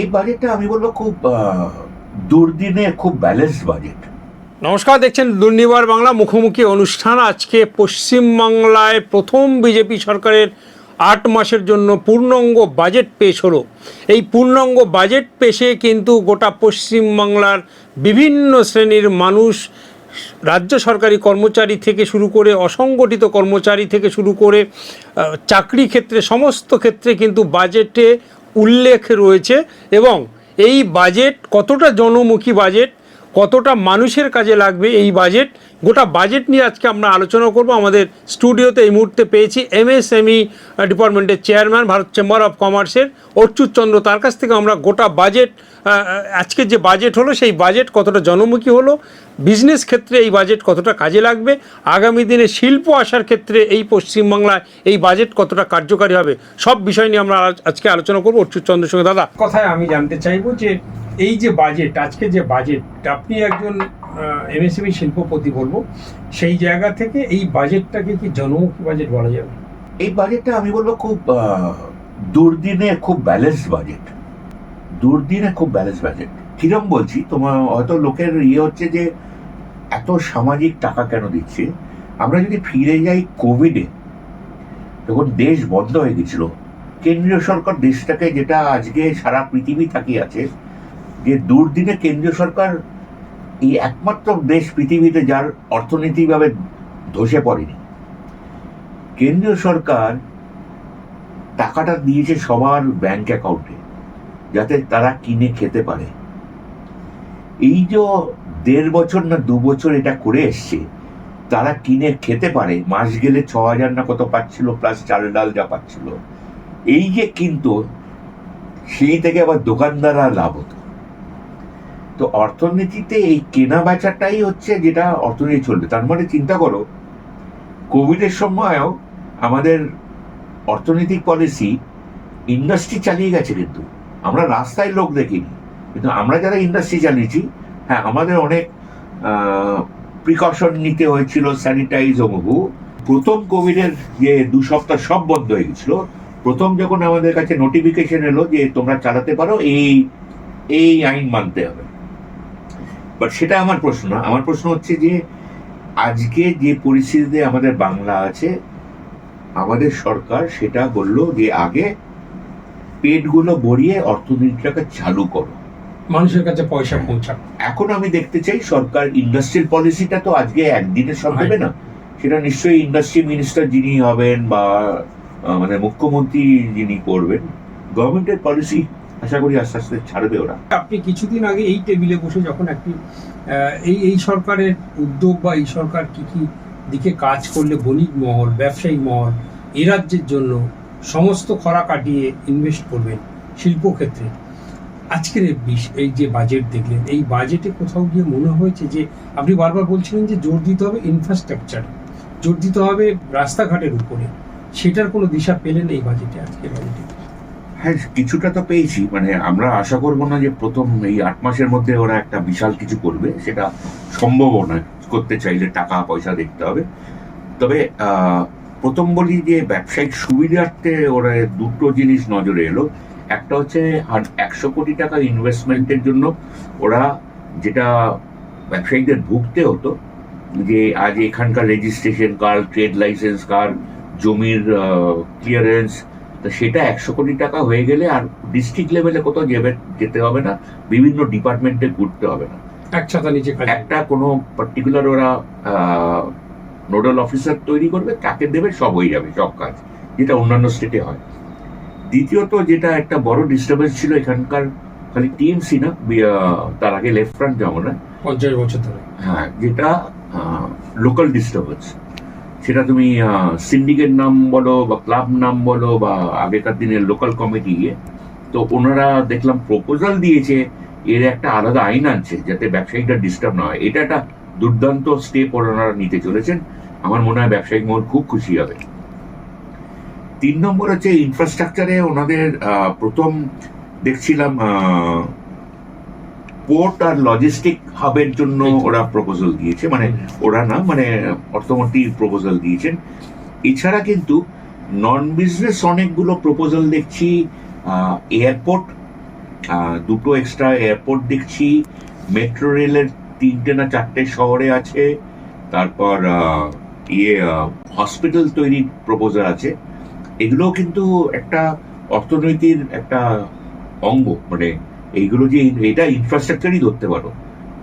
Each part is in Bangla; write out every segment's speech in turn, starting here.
এই বাজেটটা আমি বলবো খুব দুর্দিনে খুব ব্যালেন্সড বাজেট। নমস্কার, দেখছেন দুর্নিবার বাংলা মুখোমুখি অনুষ্ঠান। আজকে পশ্চিমবাংলায় প্রথম বিজেপি সরকারের 8 মাসের জন্য পূর্ণাঙ্গ বাজেট পেশ হলো। এই পূর্ণাঙ্গ বাজেট পেশে কিন্তু গোটা পশ্চিমবাংলার বিভিন্ন শ্রেণীর মানুষ, রাজ্য সরকারি কর্মচারী থেকে শুরু করে অসংগঠিত কর্মচারী থেকে শুরু করে চাকরি ক্ষেত্রে সমস্ত ক্ষেত্রে কিন্তু বাজেটে উল্লেখ রয়েছে। এবং এই বাজেট কতটা জনমুখী বাজেট, কতটা মানুষের কাজে লাগবে এই বাজেট, গোটা বাজেট নিয়ে আজকে আমরা আলোচনা করব। আমাদের স্টুডিওতে এই মুহূর্তে পেয়েছি এমএসএমই ডিপার্টমেন্টের চেয়ারম্যান, ভারত চেম্বার অফ কমার্সের অচ্যুত চন্দ্র। তার কাছ থেকে আমরা গোটা বাজেট, আজকের যে বাজেট হলো সেই বাজেট কতটা জনমুখী হলো, বিজনেস ক্ষেত্রে এই বাজেট কতটা কাজে লাগবে, আগামী দিনে শিল্প আসার ক্ষেত্রে এই পশ্চিমবাংলায় এই বাজেট কতটা কার্যকারী হবে, সব বিষয় নিয়ে আমরা আজকে আলোচনা করবো অচ্যুত চন্দ্রের সঙ্গে। দাদা, কথায় আমি জানতে চাইবো যে এই যে বাজেট, আজকে যে বাজেট, আপনি একজন এমএসএমই শিল্পপতি বলবো, সেই জায়গা থেকে এই বাজেটটাকে কি জনমুখী বাজেট বলা যাবে? এই বাজেটটা আমি বলবো খুব দুর্দিনে খুব ব্যালেন্সড বাজেট। দুর্দিনে খুব ব্যালেন্সড বাজেট কিরম বলছি, তোমার হয়তো লোকের হচ্ছে যে এত সামাজিক টাকা কেন দিচ্ছে। আমরা যদি ফিরে যাই কোভিডে, যখন দেশ বন্ধ হয়ে গেছিল, কেন্দ্রীয় সরকার দেশটাকে, যেটা আজকে সারা পৃথিবী তাকিয়ে আছে, যে দুর্দিনে কেন্দ্রীয় সরকার এই একমাত্র দেশ পৃথিবীতে যার অর্থনৈতিকভাবে ধসে পড়েনি। কেন্দ্রীয় সরকার টাকাটা দিয়েছে সবার ব্যাংক অ্যাকাউন্টে, যাতে তারা কিনে খেতে পারে। এই যে 1.5 বছর না 2 বছর এটা করে এসছে, তারা কিনে খেতে পারে। মাস গেলে 6,000 না কত পাচ্ছিল, প্লাস চাল ডাল যা পাচ্ছিল। এই যে কিন্তু সেই থেকে আবার দোকানদাররা লাভ হতো। তো অর্থনীতিতে এই কেনা বেচাটাই হচ্ছে যেটা অর্থনীতি চলবে। তার মানে চিন্তা করো, কোভিডের সময়ও আমাদের অর্থনৈতিক পলিসি ইন্ডাস্ট্রি চালিয়ে গেছে, কিন্তু আমরা রাস্তায় লোক দেখিনি। কিন্তু আমরা যারা ইন্ডাস্ট্রি চালিয়েছি, হ্যাঁ, আমাদের অনেক প্রিকশন নিতে হয়েছিল, স্যানিটাইজ অমুকু। প্রথম কোভিডের যে 2 সপ্তাহ সব বন্ধ হয়ে গেছিল, প্রথম যখন আমাদের কাছে নোটিফিকেশন এলো যে তোমরা চালাতে পারো, এই আইন মানতে হবে। বাট সেটা আমার প্রশ্ন না। আমার প্রশ্ন হচ্ছে যে আজকে যে পরিস্থিতিতে আমাদের বাংলা আছে, আমাদের সরকার সেটা বললো যে আগে পেটগুলো ভরিয়ে অর্থনীতিটাকে চালু করো, মানুষের কাছে পয়সা পৌঁছাক। এখন আমি দেখতে চাই সরকার ইন্ডাস্ট্রিয়াল পলিসিটা তো আজকে একদিনের সব দেবে না। সেটা নিশ্চয়ই ইন্ডাস্ট্রি মিনিস্টার যিনি হবেন বা মানে মুখ্যমন্ত্রী যিনি করবেন, গভর্নমেন্টের পলিসি আশা করি আস্তে আস্তে ছাড়বে ওরা। আপনি কিছুদিন আগে এই টেবিলে বসে যখন একটি এই সরকারের উদ্যোগ বা এই সরকার কি কি দিকে কাজ করলে বণিক মহল, ব্যবসায়ী মহল এ রাজ্যের জন্য সমস্ত খরা কাটিয়ে ইনভেস্ট করবেন শিল্প ক্ষেত্রে, আজকের এই যে বাজেট দেখলেন, এই বাজেটে কোথাও গিয়ে মনে হয়েছে যে আপনি বারবার বলছিলেন যে জোর দিতে হবে ইনফ্রাস্ট্রাকচার, জোর দিতে হবে রাস্তাঘাটের উপরে, সেটার কোনো দিশা পেলেন এই বাজেটে, আজকের বাজেটে? হ্যাঁ, কিছুটা তো পেয়েছি। মানে আমরা আশা করবো না যে প্রথম এই 8 মাসের মধ্যে ওরা একটা বিশাল কিছু করবে, সেটা সম্ভবও নয়। করতে চাইলে টাকা পয়সা দেখতে হবে। তবে প্রথম বলি যে ব্যবসায়িক সুবিধার্থে ওরা 2টো জিনিস নজরে এলো। একটা হচ্ছে 100 কোটি টাকা ইনভেস্টমেন্টের জন্য ওরা, যেটা ব্যবসায়ীদের ভুগতে হতো, যে আজ এখানকার রেজিস্ট্রেশন কার, ট্রেড লাইসেন্স কার, জমির ক্লিয়ারেন্স, তো সেটা 100 কোটি টাকা হয়ে গেলে আর ডিস্ট্রিক্ট লেভেলে কোথাও যেতে হবে না, বিভিন্ন ডিপার্টমেন্টে ঘুরতে হবে না। একটা কোনো পার্টিকুলার ওরা নোডাল অফিসার তৈরি করবে, তাকে দেবে, সব হয়ে যাবে সব কাজ, যেটা অন্যান্য স্টেটে হয়। দ্বিতীয়ত যেটা একটা বড় ডিস্টার্বেন্স ছিল এখানকার, খালি টিএমসি না, তার আগে লেফট ফ্রন্ট যেমন 50 বছর ধরে, হ্যাঁ, যেটা লোকাল ডিস্টার্বেন্স, সেটা তুমি সিন্ডিকেট নাম বলো বা ক্লাব নাম বলো বা আগেকার দিনের লোকাল কমিটি, তো ওনারা দেখলাম প্রপোজাল দিয়েছে এর একটা আলাদা আইন আনছে যাতে ব্যবসায়িকটা ডিস্টার্ব না হয়। এটা একটা দুর্দান্ত স্টেপ ওনারা নিতে চলেছেন। আমার মনে হয় ব্যবসায়িক মহল খুব খুশি হবে। 3 নম্বর হচ্ছে ইনফ্রাস্ট্রাকচারে ওনাদের প্রথম দেখছিলাম পোর্ট আর লজিস্টিক হাবের জন্য ওরা প্রপোজাল দিয়েছে, মানে ওরা না, মানে অর্থমন্ত্রী প্রপোজাল দিয়েছেন। এছাড়া কিন্তু নন বিজনেস অনেকগুলো প্রপোজাল দেখছি, এয়ারপোর্ট দুটো এক্সট্রা এয়ারপোর্ট দেখছি, মেট্রো রেলের 3টে না 4টে শহরে আছে, তারপর হসপিটাল তৈরির প্রপোজাল আছে। এগুলো কিন্তু একটা অর্থনৈতিক একটা অঙ্গ, মানে এইগুলো যে এটা ইনফ্রাস্ট্রাকচারই ধরতে পারো।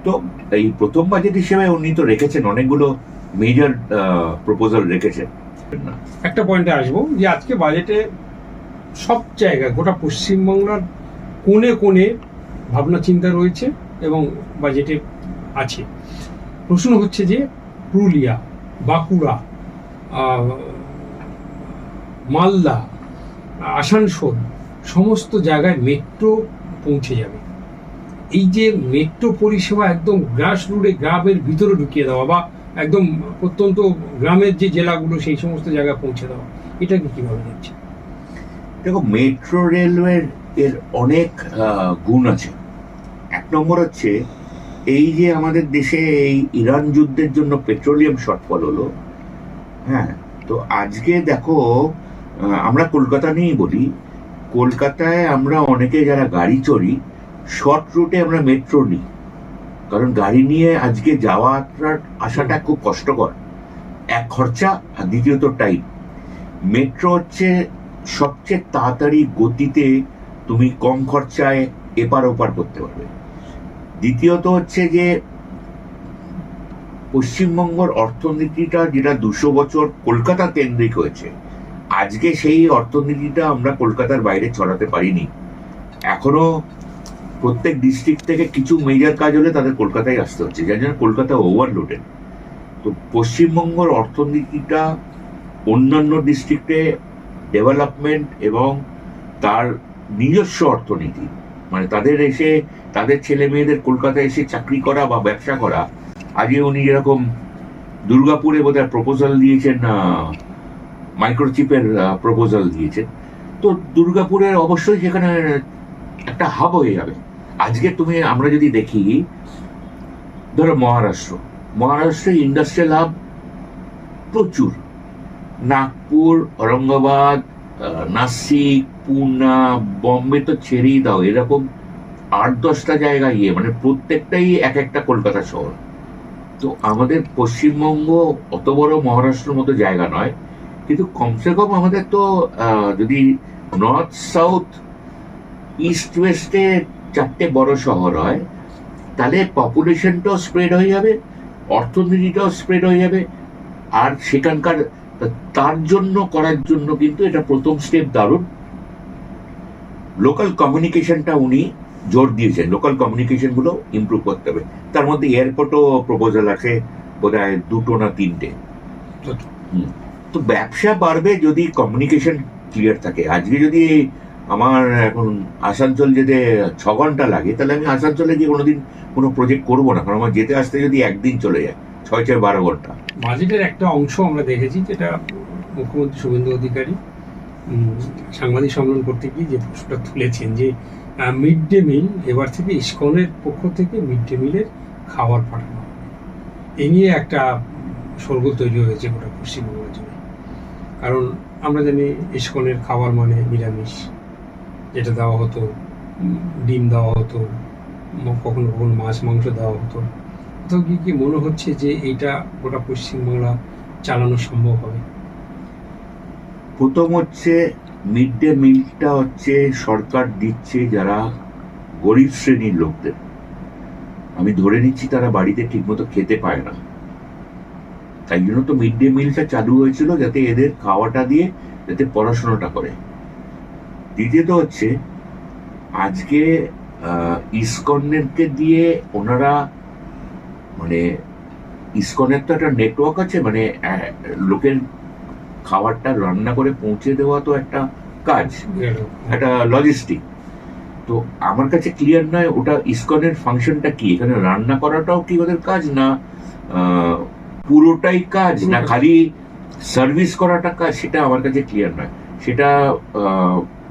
তো এই প্রথম বাজেট হিসেবে উনি তো রেখেছেন অনেকগুলো মেজর প্রপোজাল রেখেছেন। একটা পয়েন্টে আসবো যে আজকে বাজেটে সব জায়গায় গোটা পশ্চিমবাংলার কোণে কোণে ভাবনা চিন্তা রয়েছে এবং বাজেটে আছে। প্রশ্ন হচ্ছে যে পুরুলিয়া, বাঁকুড়া, মালদা, আসানসোল সমস্ত জায়গায় মেট্রো পৌঁছে যাবে। এই যে মেট্রো পরিষেবা একদম গ্রাস রুটে, গ্রামের ভিতরে ঢুকিয়ে দেওয়া বা একদম প্রত্যন্ত গ্রামের যে জেলাগুলো সেই সমস্ত জায়গায় পৌঁছে দেওয়া, এটাকে কিভাবে দেখছে? দেখো, মেট্রো রেলওয়ের এর অনেক গুণ আছে। এক নম্বর হচ্ছে এই যে আমাদের দেশে এই ইরান যুদ্ধের জন্য পেট্রোলিয়াম শর্টফল হলো, হ্যাঁ, তো আজকে দেখো আমরা কলকাতা নিয়েই বলি, কলকাতায় আমরা অনেকে যারা গাড়ি চড়ি শর্ট রুটে আমরা মেট্রো নিই, কারণ গাড়ি নিয়ে আজকে যাওয়া আসাটা খুব কষ্টকর। এক খরচা, আর দ্বিতীয়ত টাইম। মেট্রো হচ্ছে সবচেয়ে তাড়াতাড়ি গতিতে তুমি কম খরচায় এপার ওপার করতে পারবে। দ্বিতীয়ত হচ্ছে যে পশ্চিমবঙ্গের অর্থনীতিটা যেটা 200 বছর কলকাতা কেন্দ্রিক হয়েছে, আজকে সেই অর্থনীতিটা আমরা কলকাতার বাইরে ছড়াতে পারিনি। এখনো প্রত্যেক ডিস্ট্রিক্ট থেকে কিছু মেজর কাজ হলে তাদের কলকাতায় আসতে হচ্ছে, যার জন্য কলকাতা ওভারলোডেড। তো পশ্চিমবঙ্গের অর্থনীতিটা অন্যান্য ডিস্ট্রিক্টে ডেভেলপমেন্ট এবং তার নিজস্ব অর্থনীতি, মানে তাদের এসে তাদের ছেলে মেয়েদের কলকাতায় এসে চাকরি করা বা ব্যবসা করা। আগে উনি যেরকম দুর্গাপুরে বোধহয় প্রপোজাল দিয়েছেন, মাইক্রোচিপের প্রপোজাল দিয়েছেন, তো দুর্গাপুরের অবশ্যই সেখানে একটা হাব হয়ে যাবে। আজকে আমরা যদি দেখি, ধরো মহারাষ্ট্রে ইন্ডাস্ট্রিয়াল হাব প্রচুর, নাগপুর, ঔরঙ্গাবাদ, নাসিক, পুনা, বম্বে তো ছেড়েই দাও, এরকম 8-10টা জায়গা মানে প্রত্যেকটাই এক একটা কলকাতা শহর। তো আমাদের পশ্চিমবঙ্গ অত বড় মহারাষ্ট্রের মতো জায়গা নয়, কিন্তু কমসে কম আমাদের তো যদি নর্থ সাউথ ইস্ট ওয়েস্টে 4টে বড় শহর হয়, তাহলে পপুলেশনটাও স্প্রেড হয়ে যাবে, অর্থনীতিটাও স্প্রেড হয়ে যাবে। আর সেখানকার তার জন্য করার জন্য কিন্তু এটা প্রথম স্টেপ দারুণ। লোকাল কমিউনিকেশনটা উনি জোর দিয়েছেন, লোকাল কমিউনিকেশন গুলো ইমপ্রুভ করতে হবে। তার মধ্যে এয়ারপোর্টও প্রপোজাল আছে বোধহয় 2টো না 3টে। তো ব্যবসা বাড়বে যদি কমিউনিকেশন ক্লিয়ার থাকে। আজকে যদি আমার এখন আসানসোল যেতে 6 ঘন্টা লাগে, তাহলে আমি আসানসোলে গিয়ে কোনোদিন কোনো প্রজেক্ট করবো না, কারণ আমার যেতে আসতে যদি একদিন চলে যায়, 6-12 ঘন্টা। বাজেটের একটা অংশ আমরা দেখেছি, যেটা মুখ্যমন্ত্রী শুভেন্দু অধিকারী সাংবাদিক সম্মেলন করতে গিয়ে যে প্রশ্নটা তুলেছেন যে মিড ডে মিল এবার থেকে ইসকনের পক্ষ থেকে মিড ডে মিলের খাবার পাঠানো হবে। এই নিয়ে একটা শোরগোল তৈরি হয়েছে গোটা পশ্চিমবঙ্গের জন্য। কারণ আমরা জানি ইসকনের খাবার মানে নিরামিষ, যেটা দেওয়া হতো, ডিম দেওয়া হতো, কখনো কখনো মাছ মাংস দেওয়া হতো। তো কি মনে হচ্ছে যে এইটা গোটা পশ্চিমবাংলা চালানো সম্ভব হবে? প্রথম হচ্ছে মিড ডে মিলটা হচ্ছে সরকার দিচ্ছে যারা গরিব শ্রেণীর লোকদের। আমি ধরে নিচ্ছি তারা বাড়িতে ঠিকমতো খেতে পায় না, তাই জন্য তো মিড ডে মিলটা চালু হয়েছিল, যাতে এদের খাওয়াটা দিয়ে যাতে পড়াশোনাটা করে। দ্বিতীয়ত হচ্ছে আজকে ইসকনকে দিয়ে ওনারা, মানে ইসকনের তো একটা নেটওয়ার্ক আছে, মানে লোকের খাবারটা রান্না করে পৌঁছে দেওয়া তো একটা কাজ, একটা লজিস্টিক। তো আমার কাছে ক্লিয়ার নয় ওটা ইসকনের ফাংশনটা কি, এখানে রান্না করাটাও কি ওদের কাজ, না পুরোটাই কাজ, না খালি সার্ভিস করাটা কাজ, সেটা আমার কাছে ক্লিয়ার নয়। সেটা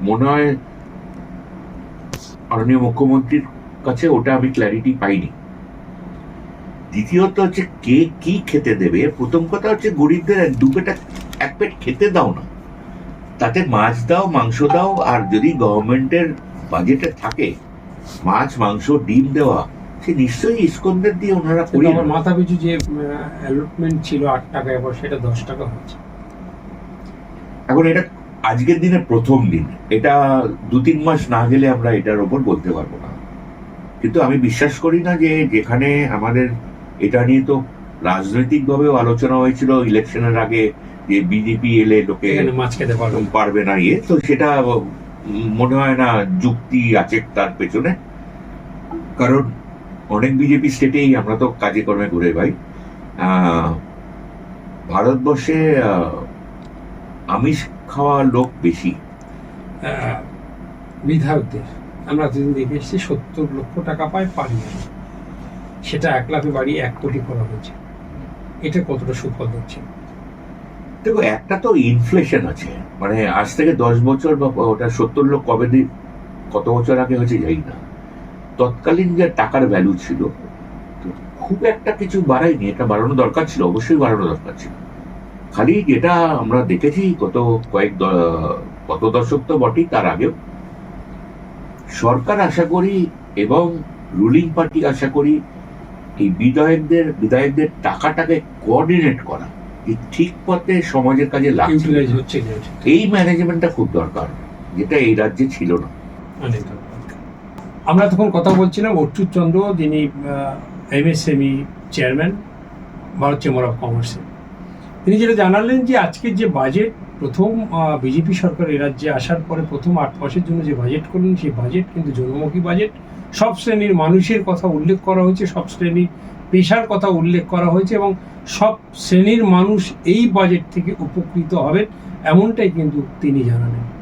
মনে হয় মাননীয় মুখ্যমন্ত্রীর কাছে ওটা আমি ক্ল্যারিটি পাইনি। দ্বিতীয়ত হচ্ছে কে কি খেতে দেবে। প্রথম কথা হচ্ছে গরিবদের এক পেট খেতে দাও না, তাতে মাছ দাও, মাংস দাও, আর যদি গভর্নমেন্টের বাজেটে থাকে মাছ মাংস ডিম দেওয়া, সে নিশ্চয়ই ইসকনদের দিয়ে ওনারা কিন্তু করিয়ে আমার নেন। মাথা পিছু যে অ্যালটমেন্ট ছিল 8 টাকা, এবার সেটা 10 টাকা হচ্ছে। এখন এটা আজকের দিনে প্রথম দিন, এটা 2-3 মাস না গেলে আমরা এটার ওপর বলতে পারবো না। কিন্তু আমি বিশ্বাস করি না যে যেখানে আমাদের এটা নিয়ে তো রাজনৈতিকভাবেও আলোচনা হয়েছিল ইলেকশনের আগে, যে বিজেপি এলে লোকে এখানে মাছ খেতে পারবো না। পারবে না ইয়ে, তো সেটা মনে হয় না যুক্তি আছে তার পেছনে। কারণ অনেক বিজেপি স্টেটেই আমরা তো কাজে কর্মে ঘুরে ভাই, ভারতবর্ষে আমিষ খাওয়া লোক বেশি। বিধায়কদের আমরা যেদিন দেখে এসেছি 70 লক্ষ টাকা পায় পার ইয়ার, সেটা 1 লাখে বাড়িয়ে 1 কোটি করা হয়েছে। এটা কতটা সুফল হচ্ছে? দেখো, একটা তো ইনফ্লেশন আছে, মানে আজ থেকে 10 বছর বা ওটা 70 লোক কত বছর আগে হয়েছে জানি না, তৎকালীন যে টাকার ভ্যালু ছিল, তো খুব একটা কিছু বাড়ায়নি। এটা বাড়ানো দরকার ছিল, অবশ্যই বাড়ানো দরকার ছিল। খালি যেটা আমরা দেখেছি কত দশক তো বটেই, তার আগেও সরকার আশা করি এবং রুলিং পার্টি আশা করি এই বিধায়কদের টাকাটাকে কোঅর্ডিনেট করা, যে ঠিক পথে সমাজের কাজে লাগছে, ইউটিলাইজ হচ্ছে না। এই ম্যানেজমেন্টটা খুব দরকার, যেটা এই রাজ্যে ছিল না। অনেক দরকার। আমরা তখন কথা বলছিলাম অচ্যুত চন্দ্র, যিনি MSME chairman, Bharat chamber of কমার্সে। তিনি যেটা জানালেন যে আজকের যে বাজেট, প্রথম বিজেপি সরকার এ রাজ্যে আসার পরে প্রথম 8 মাসের জন্য যে বাজেট করলেন, সেই বাজেট কিন্তু জনমুখী বাজেট। সব শ্রেণীর মানুষের কথা উল্লেখ করা হয়েছে, সব শ্রেণীর পেশার কথা উল্লেখ করা হয়েছে, এবং সব শ্রেণীর মানুষ এই বাজেট থেকে উপকৃত হবেন, এমনটাই কিন্তু তিনি জানালেন।